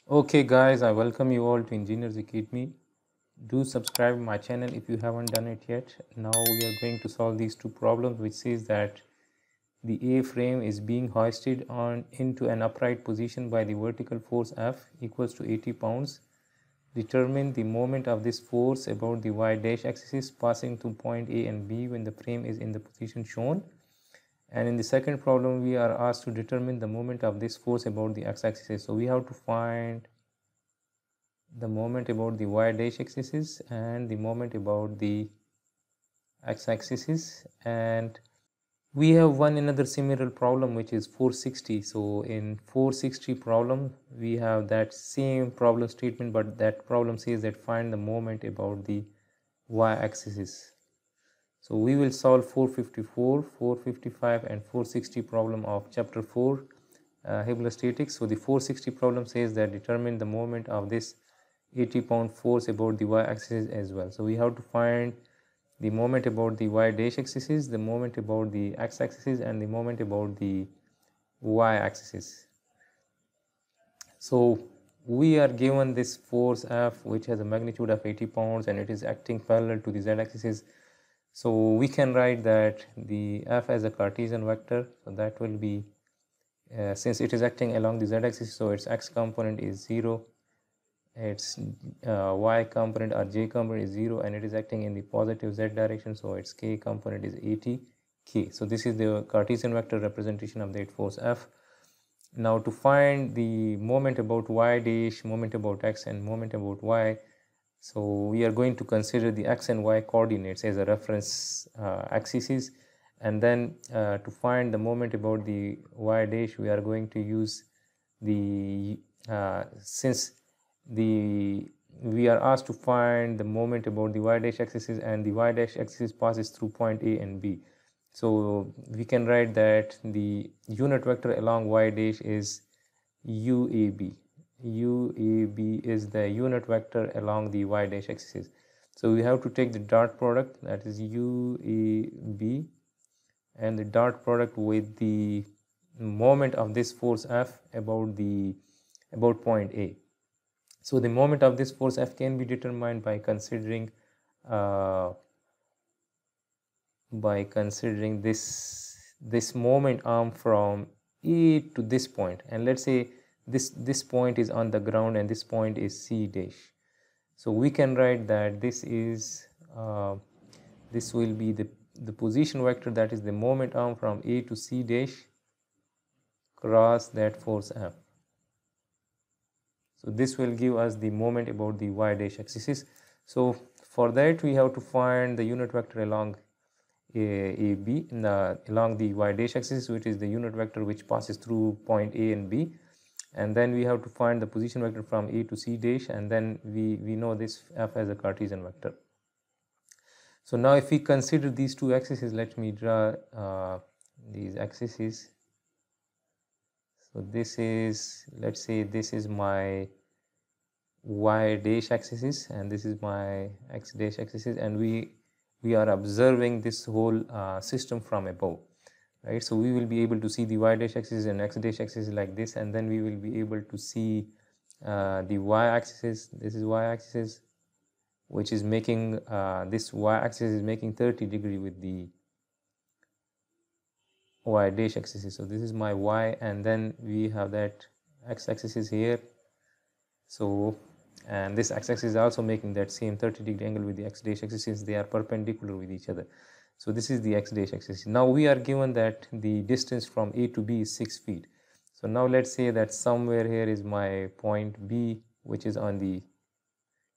Okay guys, I welcome you all to Engineers Academy. Do subscribe my channel if you haven't done it yet. Now we are going to solve these two problems, which says that the A frame is being hoisted on into an upright position by the vertical force F equals to 80 pounds. Determine the moment of this force about the y dash axis passing through point A and B when the frame is in the position shown. And in the second problem, we are asked to determine the moment of this force about the x-axis. So we have to find the moment about the y dash axis and the moment about the x-axis, and we have one another similar problem which is 460. So in 460 problem we have that same problem statement, but that problem says that find the moment about the y-axis. So we will solve 454, 455 and 460 problem of chapter 4 Hibbeler Statics. So the 460 problem says that determine the moment of this 80-pound force about the y-axis as well. So we have to find the moment about the y dash axis, the moment about the x-axis and the moment about the y-axis. So we are given this force F which has a magnitude of 80 pounds and it is acting parallel to the z-axis. So we can write that the F as a Cartesian vector, so that will be since it is acting along the z-axis, so its x component is 0, its y component or j component is 0, and it is acting in the positive z direction, so its k component is 80k. So this is the Cartesian vector representation of that force F. Now to find the moment about y dash, moment about x and moment about y, so we are going to consider the x and y coordinates as a reference axes, and then to find the moment about the y dash we are going to use the since we are asked to find the moment about the y dash axis, and the y dash axis passes through point A and B. So we can write that the unit vector along y dash is UAB. UAB is the unit vector along the y dash axis. So we have to take the dot product, that is UAB, and the dot product with the moment of this force F about point A. So the moment of this force F can be determined by considering this moment arm from A to this point, and let's say this point is on the ground and this point is C dash. So we can write that this will be the position vector, that is the moment arm from A to C dash cross that force F. So this will give us the moment about the y dash axis. So for that we have to find the unit vector along AB along the y dash axis, which is the unit vector which passes through point A and B, and then we have to find the position vector from A to C dash, and then we know this F as a Cartesian vector. So now if we consider these two axes, let me draw these axes. So this is, let's say this is my y dash axis and this is my x dash axis, and we are observing this whole system from above, right? So we will be able to see the y dash axis and x dash axis like this, and then we will be able to see the y axis. This is y axis, which is making this y axis is making 30 degree with the y dash axis. So this is my y, and then we have that x axis here. So and this x axis is also making that same 30 degree angle with the x dash axis, since they are perpendicular with each other. So this is the x dash axis. Now we are given that the distance from A to B is 6 feet. So now let's say that somewhere here is my point B, which is on the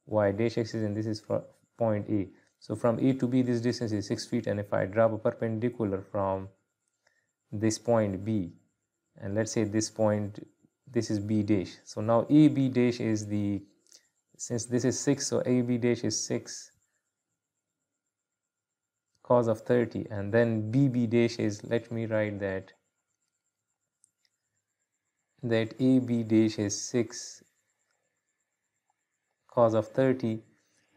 y dash axis, and this is for point A. So from A to B this distance is 6 feet, and if I drop a perpendicular from this point B, and let's say this point, this is B dash. So now AB dash is the, since this is 6, so AB dash is 6 cos of 30, and then BB dash is, let me write that AB dash is 6 cos of 30,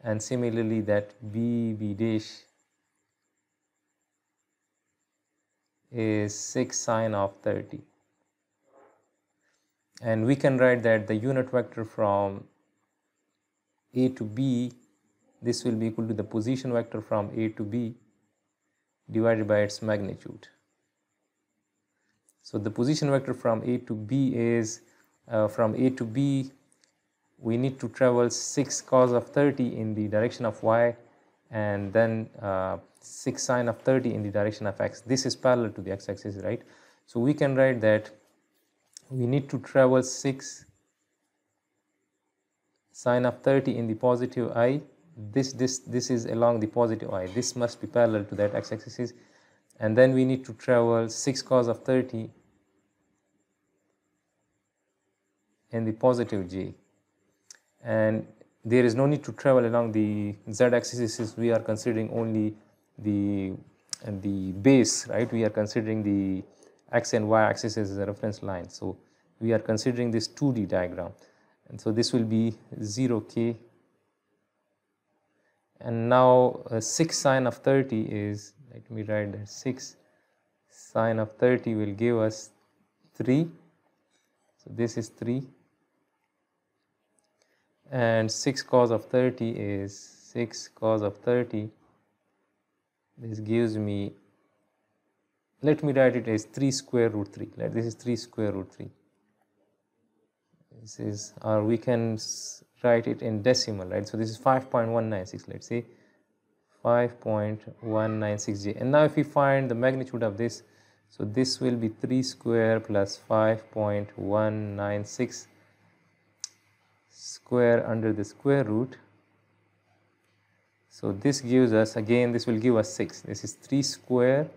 and similarly that BB dash is 6 sine of 30. and we can write that the unit vector from A to B, this will be equal to the position vector from A to B divided by its magnitude. So the position vector from A to B is from A to B we need to travel 6 cos of 30 in the direction of y, and then 6 sine of 30 in the direction of x. This is parallel to the x-axis, right? So we can write that we need to travel 6 sine of 30 in the positive I. This is along the positive I. This must be parallel to that x-axis, and then we need to travel 6 cos of 30 in the positive j. And there is no need to travel along the z-axis since we are considering only the base, right? We are considering the x and y axis as a reference line. So we are considering this 2D diagram, and so this will be 0k. And now 6 sine of 30 is, let me write that 6 sine of 30 will give us 3. So this is 3. And 6 cos of 30 is 6 cos of 30. This gives me, let me write it as 3 square root 3. This is 3 square root 3. This is, or we can write it in decimal, right? So this is 5.196, let's say 5.196j. And now if we find the magnitude of this, so this will be 3 square plus 5.196 square under the square root. So this gives us, again this will give us 6. This is 3 square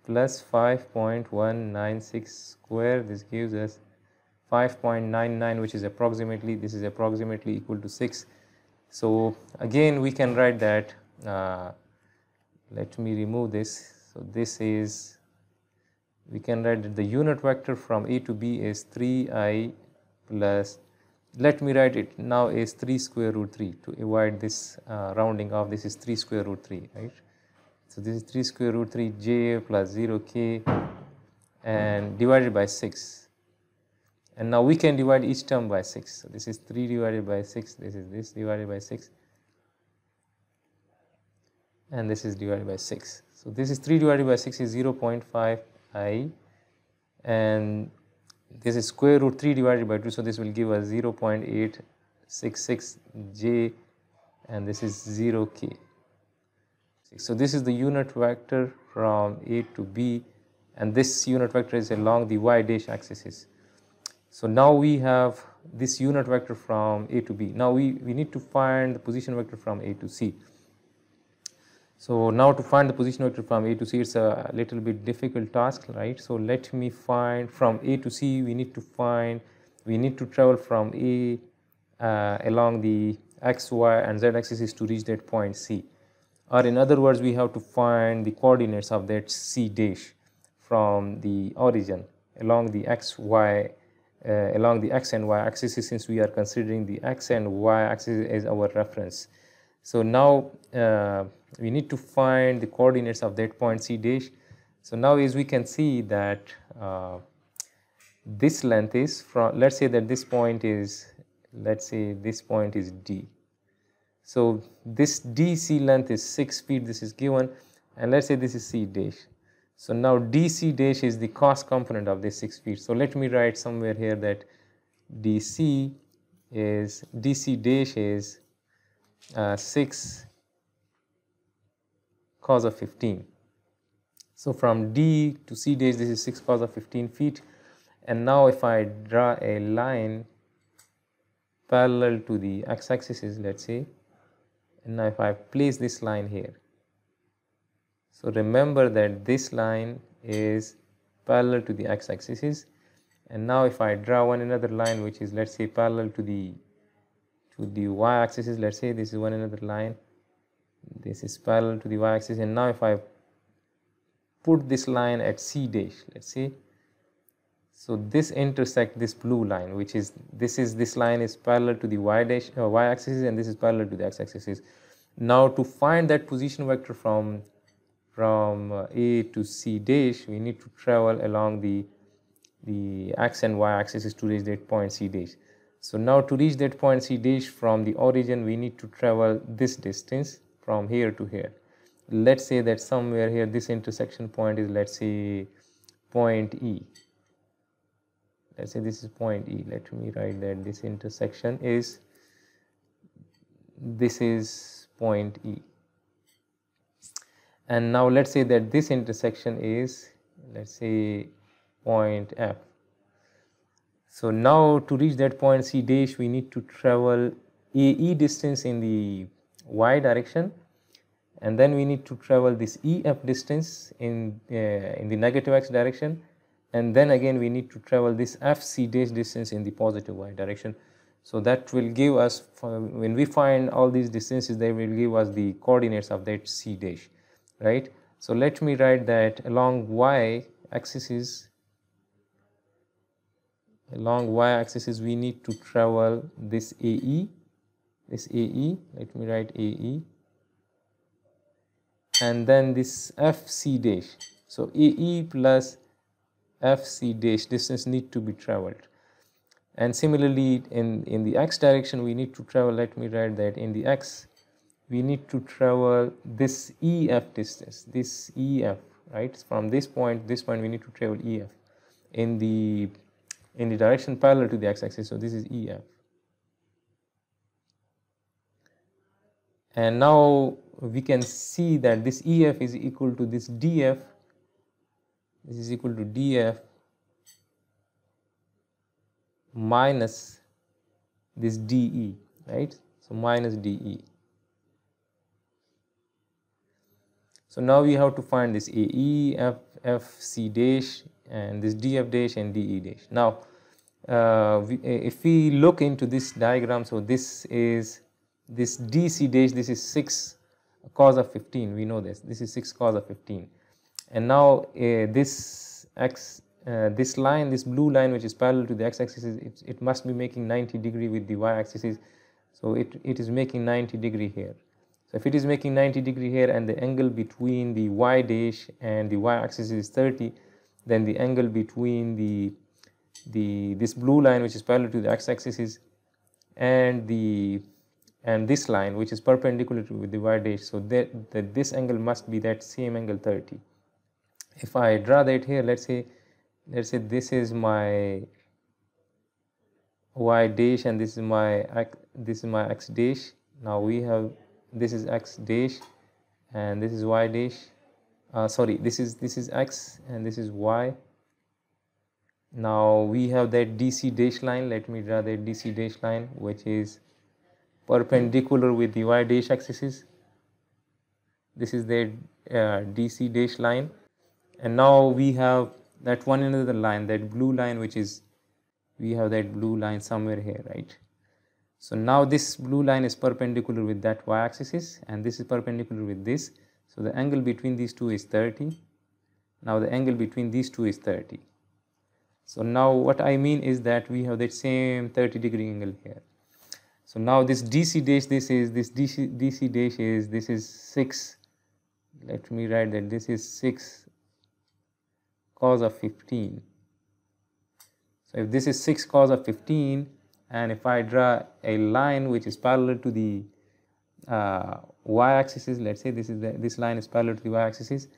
plus 5.196 square. This gives us 5.99, which is approximately, this is approximately equal to 6. So again we can write that, let me remove this. So this is, we can write that the unit vector from A to B is 3I plus, let me write it now is 3 square root 3 to avoid this rounding off. This is 3 square root 3, right? So this is 3 square root 3 j plus 0k and divided by 6. And now we can divide each term by 6. So this is 3 divided by 6, this is this divided by 6, and this is divided by 6. So this is 3 divided by 6 is 0.5i, and this is square root 3 divided by 2, so this will give us 0.866j, and this is 0k. So this is the unit vector from A to B, and this unit vector is along the y dash axis. So now we have this unit vector from A to B. Now we need to find the position vector from A to C. So now to find the position vector from A to C, it's a little bit difficult task, right? So let me find from A to C, we need to travel from A along the x, y and z axis to reach that point C. Or in other words, we have to find the coordinates of that C dash from the origin along the x, y, along the x and y axis, since we are considering the x and y axis as our reference. So now we need to find the coordinates of that point C dash. So now as we can see that this length is from, let's say that this point is, let's say this point is D. So this DC length is 6 feet, this is given, and let's say this is C dash. So now DC dash is the cost component of this 6 feet. So let me write somewhere here that DC dash is 6 cos of 15. So from D to C dash, this is 6 cos of 15 feet. And now if I draw a line parallel to the x-axis, let's say, and now if I place this line here, so remember that this line is parallel to the x-axis, and now if I draw another line which is, let's say, parallel to the y-axis, let's say this is one another line, this is parallel to the y-axis, and now if I put this line at C dash, let's say, so this intersect this blue line, which is this line is parallel to the y-axis, and this is parallel to the x-axis. Now to find that position vector from A to C dash, we need to travel along the the x and y axis to reach that point C dash. So now to reach that point C dash from the origin, we need to travel this distance from here to here. Let's say that somewhere here this intersection point is, let's say, point E. Let's say this is point E. Let me write that this intersection is, this is point E. And now let's say that this intersection is, let's say, point F. So now to reach that point C dash, we need to travel AE distance in the y direction, and then we need to travel this EF distance in the negative x direction, and then again we need to travel this FC dash distance in the positive y direction. So that will give us, when we find all these distances, they will give us the coordinates of that C dash, right? So let me write that along y axis, we need to travel this AE, let me write AE, and then this FC dash. So AE plus FC dash distance need to be traveled. And similarly in the x direction, we need to travel, let me write that in the x, we need to travel this EF distance, this EF, right? From this point we need to travel EF in the direction parallel to the x-axis. So this is EF. And now we can see that this EF is equal to this DF. This is equal to DF minus this DE, right? So minus DE. So now we have to find this AE, FC dash, and this DF dash and DE dash. Now if we look into this diagram, so this is this DC dash, this is 6 cos of 15, we know this is 6 cos of 15. And now this line, this blue line which is parallel to the x-axis, it must be making 90 degree with the y-axis, so it is making 90 degree here. So if it is making 90 degree here and the angle between the y dash and the y-axis is 30, then the angle between this blue line which is parallel to the x-axis and this line which is perpendicular to the y dash, so that this angle must be that same angle 30. If I draw that here, let's say this is my y dash and this is my x dash. Now we have, this is x dash and this is y dash. Sorry, this is x and this is y. Now we have that DC dash line. Let me draw that DC dash line which is perpendicular with the y dash axis. This is the DC dash line. And now we have that one another line, that blue line, which is, we have that blue line somewhere here, right? So now this blue line is perpendicular with that y-axis and this is perpendicular with this. So the angle between these two is 30. Now the angle between these two is 30. So now what I mean is that we have that same 30 degree angle here. So now this DC dash, this DC dash is, this is 6. Let me write that this is 6 cos of 15. So if this is 6 cos of 15, and if I draw a line which is parallel to the y-axis, let's say this line is parallel to the y-axis,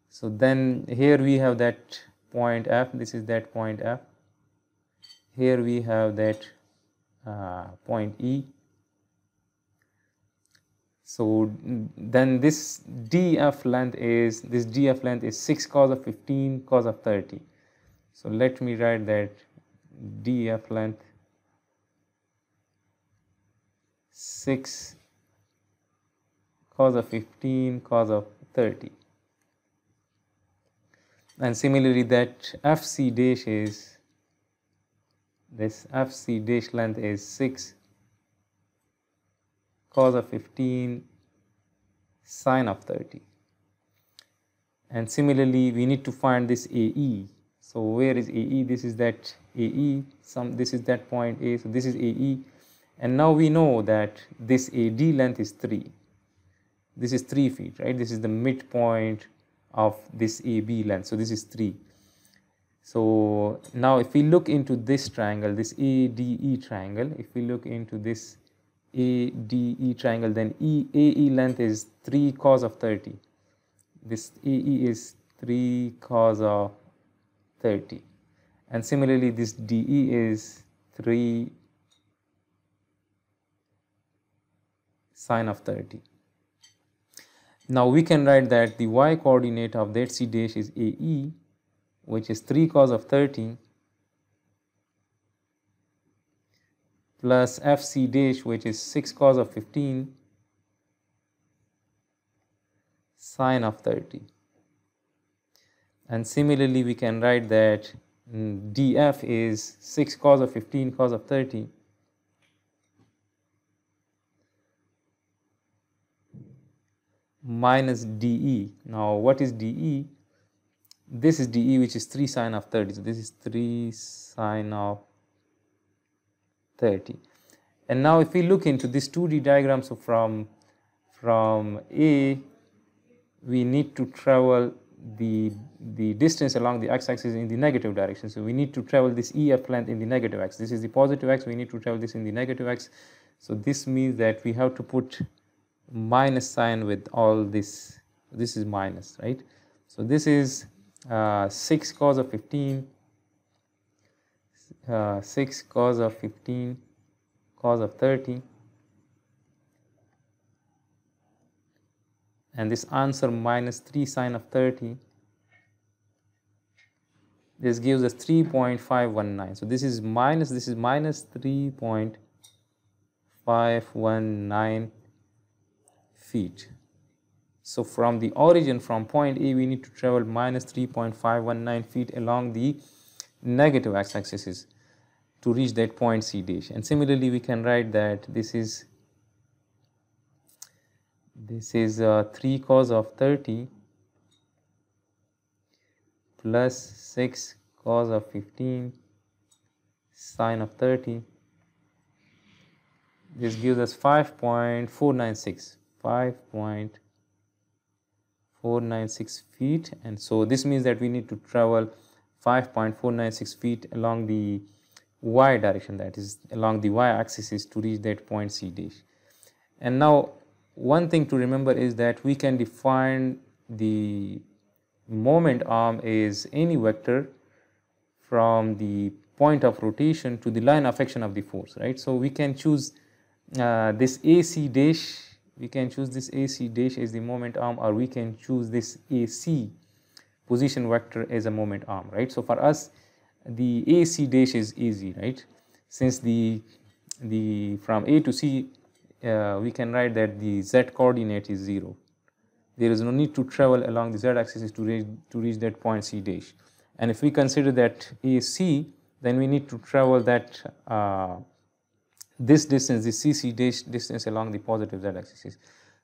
so then here we have that point F, this is that point F. Here we have that point E. So then this DF length is 6 cos of 15 cos of 30. So let me write that DF length 6 cos of 15 cos of 30. And similarly that FC dash is, this FC dash length is 6 cos of 15 sine of 30. And similarly we need to find this AE. So where is AE? This is that AE, this is that point A, so this is AE. And now we know that this AD length is 3. This is 3 feet, right? This is the midpoint of this AB length, so this is 3. So now if we look into this triangle, this ADE triangle, if we look into this ADE triangle, then AE length is 3 cos of 30. This AE is 3 cos of 30. And similarly, this DE is 3 sine of 30. Now we can write that the y coordinate of that C dash is AE, which is 3 cos of 30, plus FC dash, which is 6 cos of 15 sine of 30. And similarly, we can write that DF is 6 cos of 15 cos of 30 minus DE. Now what is DE? This is DE, which is 3 sine of 30. So this is 3 sine of 30. And now if we look into this 2D diagram, so from A, we need to travel the distance along the x-axis in the negative direction. So we need to travel this EF length in the negative x. This is the positive x. We need to travel this in the negative x. So this means that we have to put minus sign with all this. This is minus, right? So this is 6 cos of 15, 6 cos of 15 cos of 30, and this answer minus 3 sine of 30. This gives us 3.519. So this is minus 3.519 feet. So from the origin, from point A, we need to travel minus 3.519 feet along the negative x-axis to reach that point C dash. And similarly, we can write that this is 3 cos of 30 plus 6 cos of 15 sine of 30. This gives us 5.496 feet, and so this means that we need to travel 5.496 feet along the y direction, that is along the y axis, to reach that point C dash. And now one thing to remember is that we can define the moment arm as any vector from the point of rotation to the line of action of the force, right? So we can choose this AC dash. We can choose this AC dash as the moment arm, or we can choose this AC position vector as a moment arm, right? So for us, the AC dash is easy, right? Since the from A to C, we can write that the z coordinate is 0. There is no need to travel along the z axis to reach that point C dash. And if we consider that AC, then we need to travel that this distance, the CC dash distance, along the positive z axis.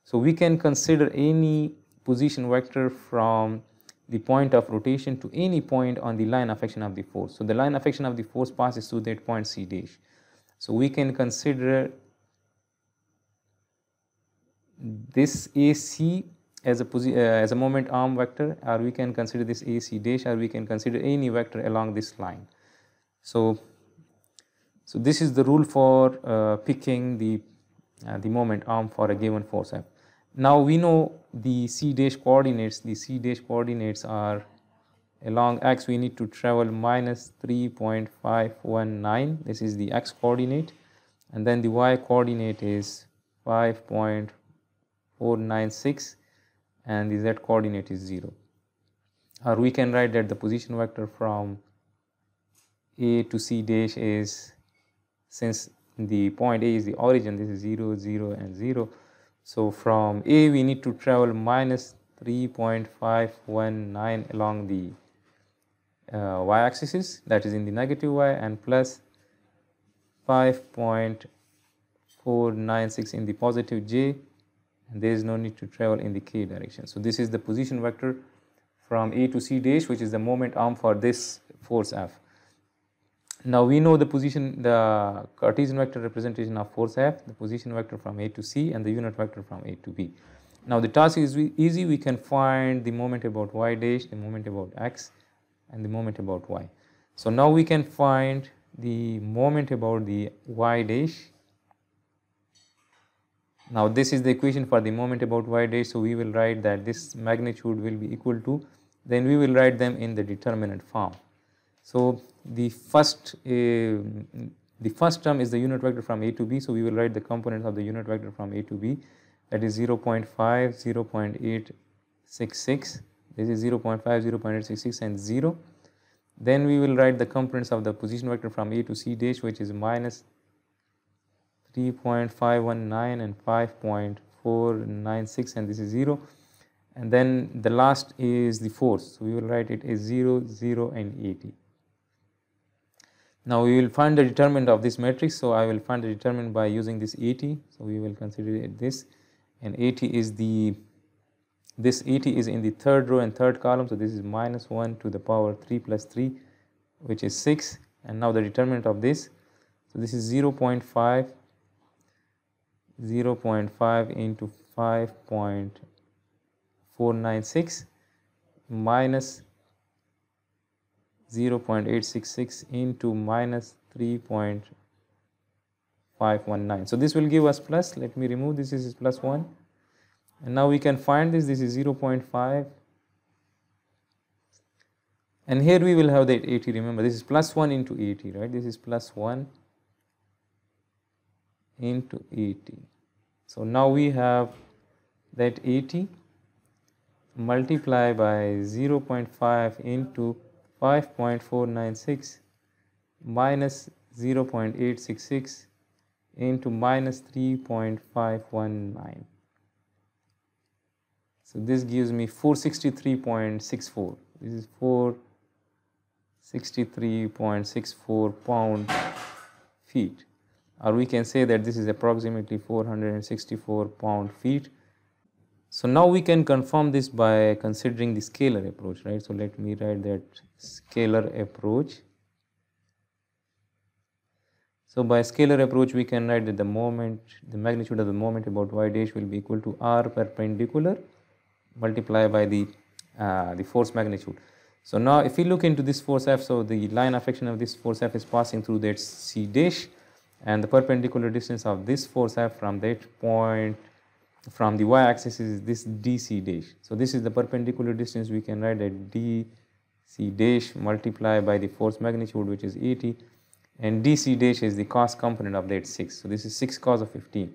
So we can consider any position vector from the point of rotation to any point on the line of action of the force. So the line of action of the force passes through that point C dash. So we can consider this AC as a moment arm vector, or we can consider this AC dash, or we can consider any vector along this line. So this is the rule for picking the moment arm for a given force F. Now we know the C dash coordinates. The C dash coordinates are along x, we need to travel minus 3.519. This is the x coordinate, and then the y coordinate is 5.496, and the z coordinate is 0. Or we can write that the position vector from A to C dash is, since the point A is the origin, this is 0, 0, and 0. So from A, we need to travel minus 3.519 along the y-axis, that is in the negative y, and plus 5.496 in the positive j, and there is no need to travel in the k direction. So this is the position vector from A to C dash, which is the moment arm for this force F. Now we know the Cartesian vector representation of force F, the position vector from A to C, and the unit vector from A to B. Now the task is easy. We can find the moment about y dash, the moment about x, and the moment about y. So now we can find the moment about the y dash. Now this is the equation for the moment about y dash, so we will write that this magnitude will be equal to, then we will write them in the determinant form. So the first term is the unit vector from a to b, so we will write the components of the unit vector from a to b, that is 0.5, 0.866, this is 0.5, 0.866 and 0. Then we will write the components of the position vector from a to c dash, which is minus 3.519 and 5.496, and this is 0. And then the last is the force, so we will write it as 0, 0 and 80. Now we will find the determinant of this matrix, so I will find the determinant by using this 80, so we will consider it this, and 80 is this 80 is in the third row and third column, so this is minus 1 to the power 3 plus 3, which is 6. And now the determinant of this, so this is 0.5 into 5.496 minus 0.866 into minus 3.519. So this will give us plus, let me remove this, is plus 1. And now we can find this is 0.5. And here we will have that 80, remember this is plus 1 into 80, right? This is plus 1 into 80. So now we have that 80 multiplied by 0.5 into 5.496 minus 0.866 into minus 3.519. So this gives me 463.64. This is 463.64 pound feet, or we can say that this is approximately 464 pound feet. So now we can confirm this by considering the scalar approach, right? So let me write that scalar approach. So by scalar approach we can write that the magnitude of the moment about y dash will be equal to r perpendicular multiplied by the force magnitude. So now if we look into this force F, so the line of action of this force F is passing through that C dash, and the perpendicular distance of this force F from that point from the y-axis is this dc dash. So this is the perpendicular distance, we can write that dc dash multiplied by the force magnitude, which is 80, and dc dash is the cos component of that 6. So this is 6 cos of 15.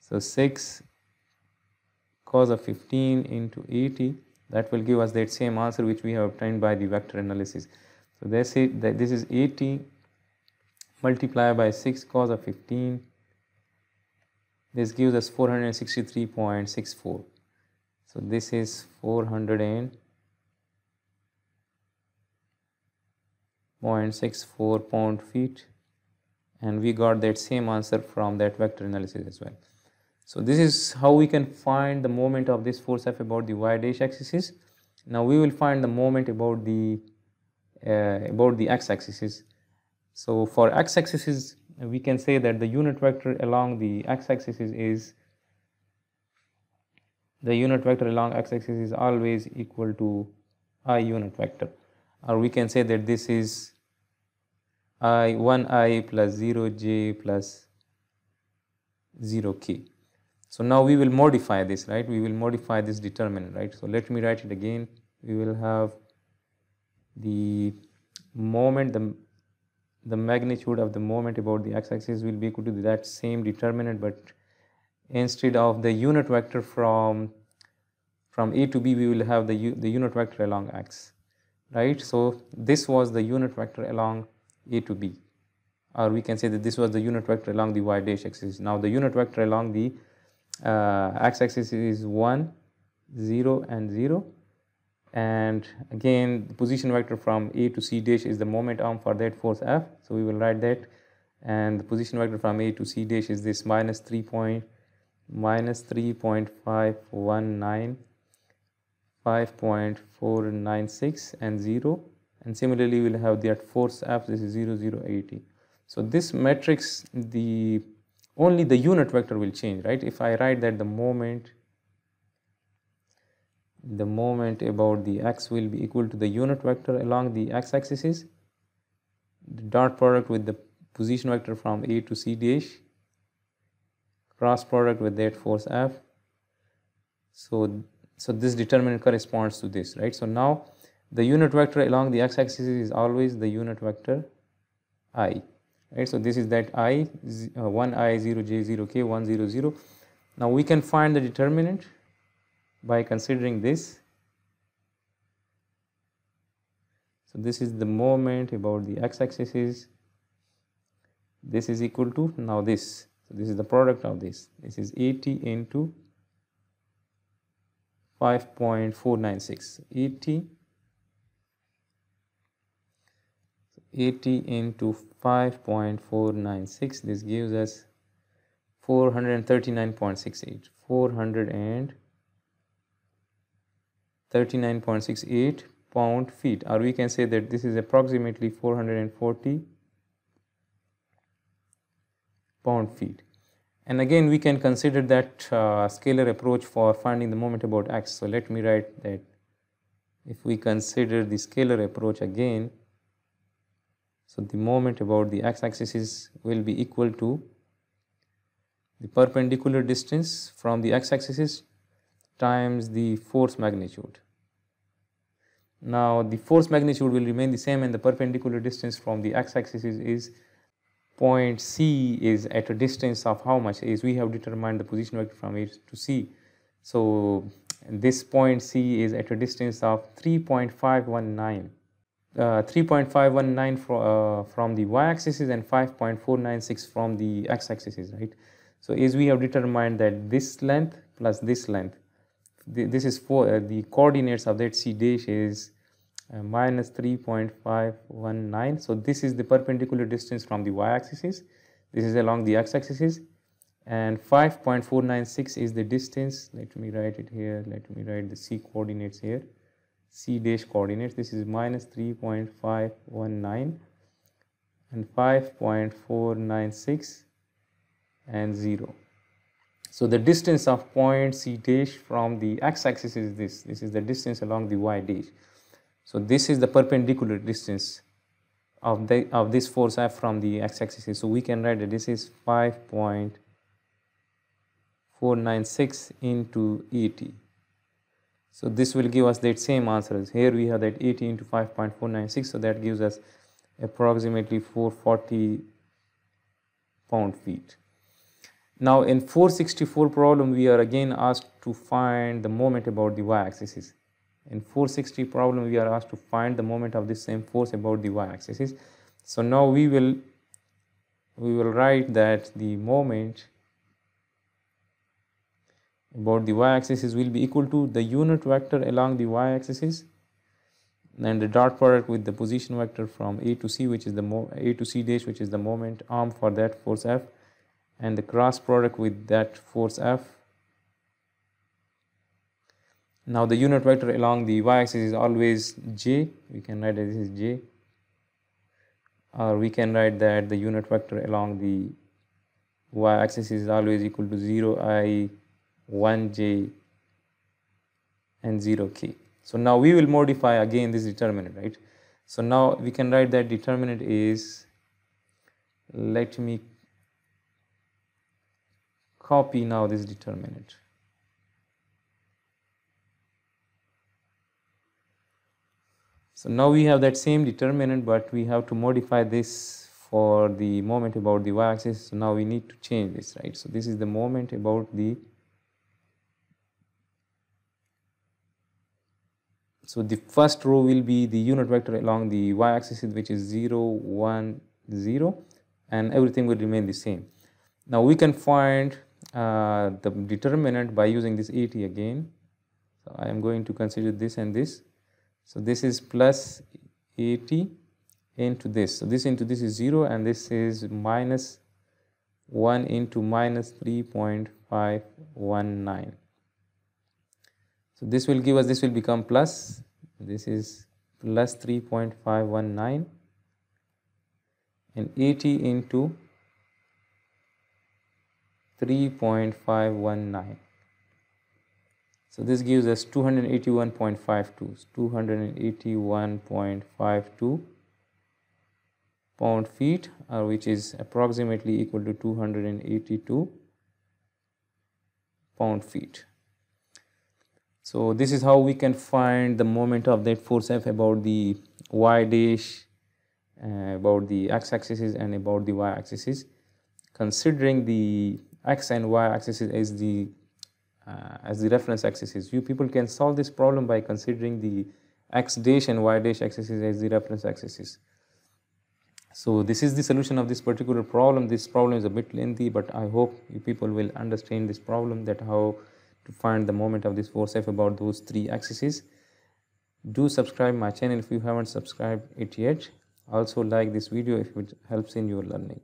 So 6 cos of 15 into 80, that will give us that same answer which we have obtained by the vector analysis. So that's it, that this is 80 multiplied by 6 cos of 15, this gives us 463.64. So this is 400.64 pound feet, and we got that same answer from that vector analysis as well. So this is how we can find the moment of this force F about the y dash axis. Now we will find the moment about the x axis. So for x axis we can say that the unit vector along the x axis is always equal to I unit vector, or we can say that this is 1i plus 0j plus 0k. So now we will modify this, right? We will modify this determinant, right? So let me write it again. We will have the moment, the magnitude of the moment about the x-axis will be equal to that same determinant, but instead of the unit vector from a to b, we will have the unit vector along x, right? So this was the unit vector along a to b, or we can say that this was the unit vector along the y dash axis. Now the unit vector along the x-axis is 1, 0 and 0, and again the position vector from a to c dash is the moment arm for that force F, so we will write that, and the position vector from a to c dash is this minus 3.519, 5.496 and 0, and similarly we will have that force F, this is 0, 0, 80. So this matrix, only the unit vector will change, right? If I write that the moment the moment about the x will be equal to the unit vector along the x-axis, the dot product with the position vector from A to C dash, cross product with that force F. So this determinant corresponds to this, right? So now the unit vector along the x-axis is always the unit vector I, right? So this is that I, 1I, 0J, 0K, 1, 0, 0. Now we can find the determinant by considering this. So this is the moment about the x-axis. This is equal to now this. So this is the product of this. This is 80 into 5.496. 80 into 5.496. This gives us 439.68. 439.68 pound feet, or we can say that this is approximately 440 pound feet. And again we can consider that scalar approach for finding the moment about x. So let me write that if we consider the scalar approach again, so the moment about the x-axis will be equal to the perpendicular distance from the x-axis times the force magnitude. Now the force magnitude will remain the same, and the perpendicular distance from the x-axis is point C is at a distance of how much is we have determined the position vector from A to C. So this point C is at a distance of 3.519. 3.519 from the y-axis and 5.496 from the x-axis, right? So as we have determined that this length plus this length, this is for the coordinates of that C dash is minus 3.519. So this is the perpendicular distance from the y-axis. This is along the x-axis, and 5.496 is the distance. Let me write it here. Let me write the C coordinates here. C dash coordinates. This is minus 3.519 and 5.496 and 0. So the distance of point C dash from the x-axis is this. This is the distance along the y dash. So this is the perpendicular distance of this force F from the x-axis. So we can write that this is 5.496 into 80. So this will give us that same answers. Here we have that 80 into 5.496. So that gives us approximately 440 pound feet. Now in 464 problem, we are again asked to find the moment about the y-axis. In 460 problem, we are asked to find the moment of this same force about the y-axis. So now we will write that the moment about the y-axis will be equal to the unit vector along the y-axis and the dot product with the position vector from A to C, which is the A to C dash, which is the moment arm for that force F, and the cross product with that force F. Now the unit vector along the y-axis is always J. We can write that this is J, or we can write that the unit vector along the y-axis is always equal to 0I, 1J and 0K. So now we will modify again this determinant, right? So now we can write that determinant is, let me copy now this determinant. So now we have that same determinant, but we have to modify this for the moment about the y-axis. So now we need to change this, right? So this is the moment about the, so the first row will be the unit vector along the y-axis, which is 0, 1, 0, and everything will remain the same. Now we can find the determinant by using this 80 again. So I am going to consider this and this. So this is plus 80 into this. So this into this is 0, and this is minus 1 into minus 3.519. So this will give us, this will become plus, this is plus 3.519, and 80 into 3.519. So this gives us 281.52, 281.52 pound feet, which is approximately equal to 282 pound feet. So this is how we can find the moment of that force F about the y dash, about the x-axis and about the y-axis, considering the x and y-axis as the reference axes. You people can solve this problem by considering the x dash and y dash axes as the reference axes. So this is the solution of this particular problem. This problem is a bit lengthy, but I hope you people will understand this problem, that how to find the moment of this force F about those three axes. Do subscribe my channel if you haven't subscribed it yet. Also like this video if it helps in your learning.